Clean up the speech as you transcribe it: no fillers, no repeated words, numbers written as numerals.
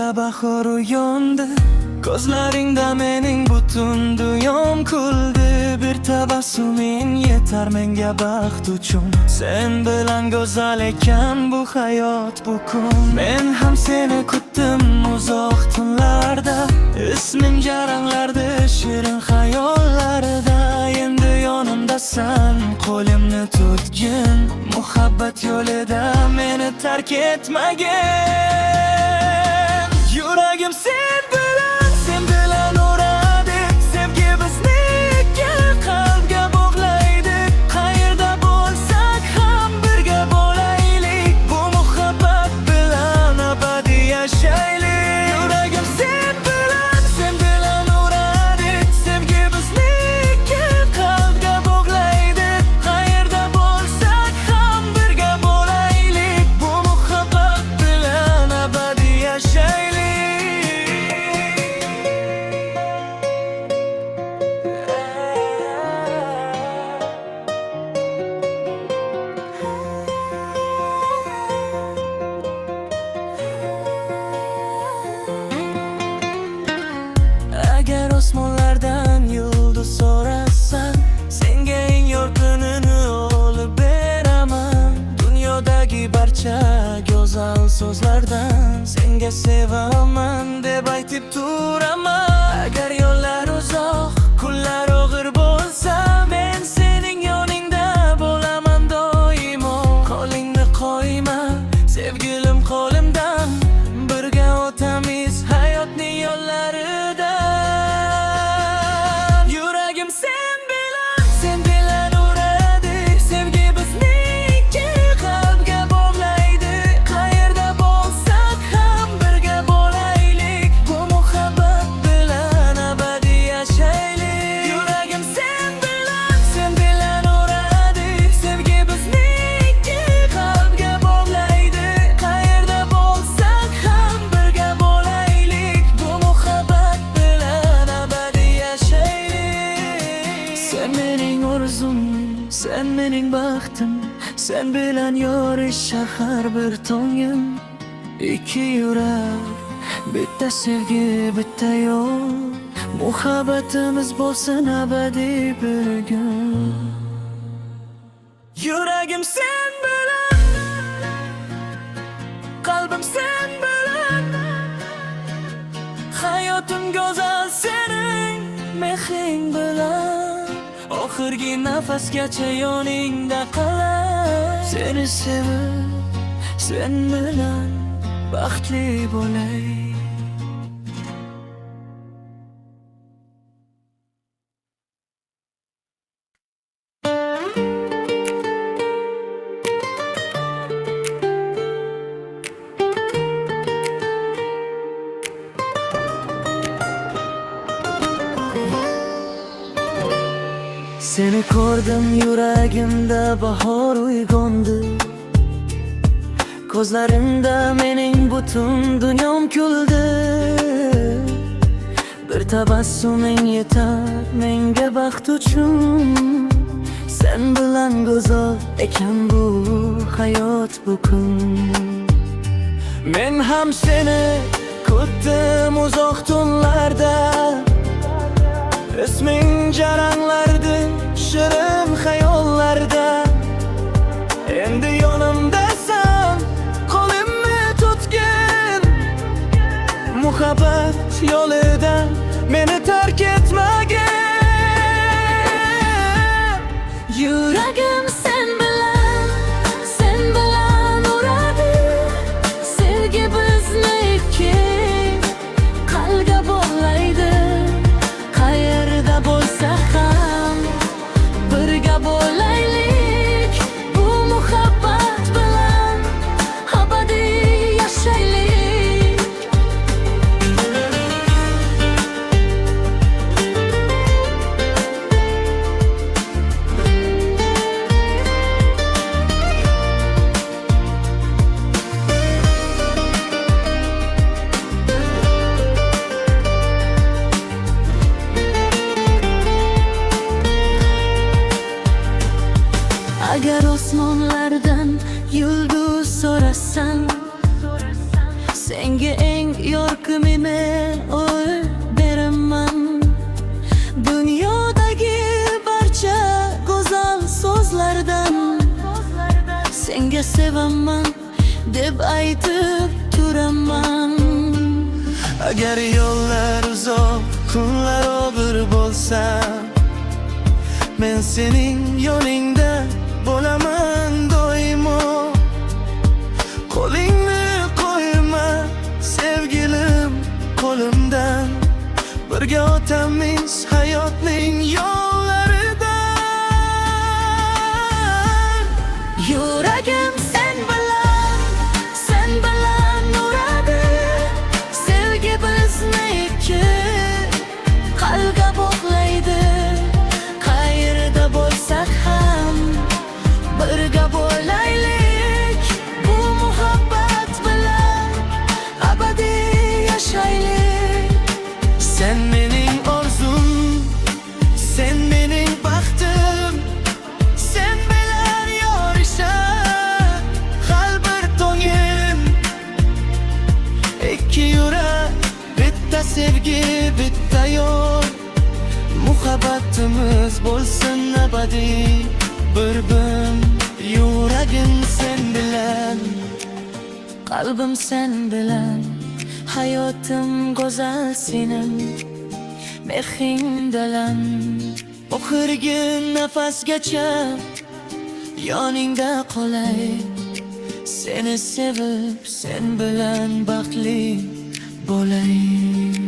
ko'nglimda bahor uyondi. Ko'zlaringda mening butun dunyom kuldi. Bir tabassuming yetar menga baxt uchun. Sen bilan go'zal ekan bu hayot bu kun. Men ham seni kutdim uzoq tunlarda. Isming jaranglardi shirin xayollarda. Endi yonimdasan, qo'limni tutgin. Muhabbat yo'lida meni tark etmagin. Yuragim sen bilan uradi. Sevgi bizniki qalbga bog'laydi. Qayerda bo'lsak ham birga bo'laylik. Bu muhabbat bilan abadiy yashaylik. Yuragim sen bilan uradi. Sevgi bizniki qalbga bog'laydi. Qayerda bo'lsak ham birga bo'laylik. Bu muhabbat bilan abadiy yashaylik. Agar osmonlardan yulduz so'rasan, senga eng yorqinini olib beraman. Dunyodagi barcha go'zal so'zlardan senga sevaman deb aytib turaman. Agar yo'llar uzoq, kunlar og'ir bo'lsa, men sening yoningda bo'laman doimo. Qo'lingni qo'yma, sevgilim qo'limdan. Birga o'tamiz hayotning yo'llaridan. Yuragim sen bilan uradi. Sevgi bizniki qalbga bog'laydi. Qayerda bo'lsak ham birga bo'laylik. Bu muhabbat bilan abadiy yashaylik. Yuragim sen bilan uradi. Sevgi bizniki qalbga bog'laydi. Qayerda bo'lsak ham birga bo'laylik. Bu muhabbat bilan abadiy yashaylik. Sen mening orzum, sen mening baxtim. Sen bilan yorishar har bir tongim. Ikki yurak, bitta sevgi, bitta yo'l. Muhabbatimiz bo'lsin abadiy bir gün. Yuragim sen bilan, qalbim sen bilan. Hayotim go'zal sening mehring bilan. Oxirgi nafasgacha yoningda qolay. Seni sevib, sen bilan baxtli bo'lay. Seni ko'rdim, yuragimda bahor uyg'ondi. Ko'zlarimda mening butun dunyom kuldi. Bir tabassuming yetar menga baxt uchun. Sen bilan go'zal ekan bu hayot bu kun. Men ham seni kutdim uzoq tunlarda. Isming jaranglardi shirin xayollarda. Endi yonimdasan, qo'limni tutgin. Muhabbat yo'lida meni tark etmagin. Yuragim sen bilan uradi. Sevgi bizniki qalbga bog'laydi. Qayerda bo'lsak ham birga bo'laylik. Bu muhabbat bilan abadiy yashaylik. Agar osmonlardan yulduz so'rasan, senga eng yorqin men o'y beraman. Dunyodagi barcha go'zal so'zlardan senga sevaman deb aytib turaman. Agar yo'llar uzoq, kunlar og'ir bo'lsa, men sening yo'lingda bo'laman doimo. Qo'lingni qo'yma sevgilim qo'limdan, birga o'tamiz hayotning yo'llaridan. Yuragim sen bilan uradi, sevgi bizni ikki qalbga bog'laydi. Qayerda bo'lsak ham birga bo'laylik, bu muhabbat bilan abadiy yashaylik. Sen mening orzum, sen mening baxtim, sen bilan yorishar har bir tongim. Ikki yurak, bitta sevgi, bitta yo'l, muhabbatimiz bo'lsin abadiy bir-bir. Yuragim sen bilan, qalbim sen bilan, hayotim go'zal sening mehring dalam. Oxirgi nafasgacha yoningda qolay, seni sevib sen bilan baxtli bo'lay.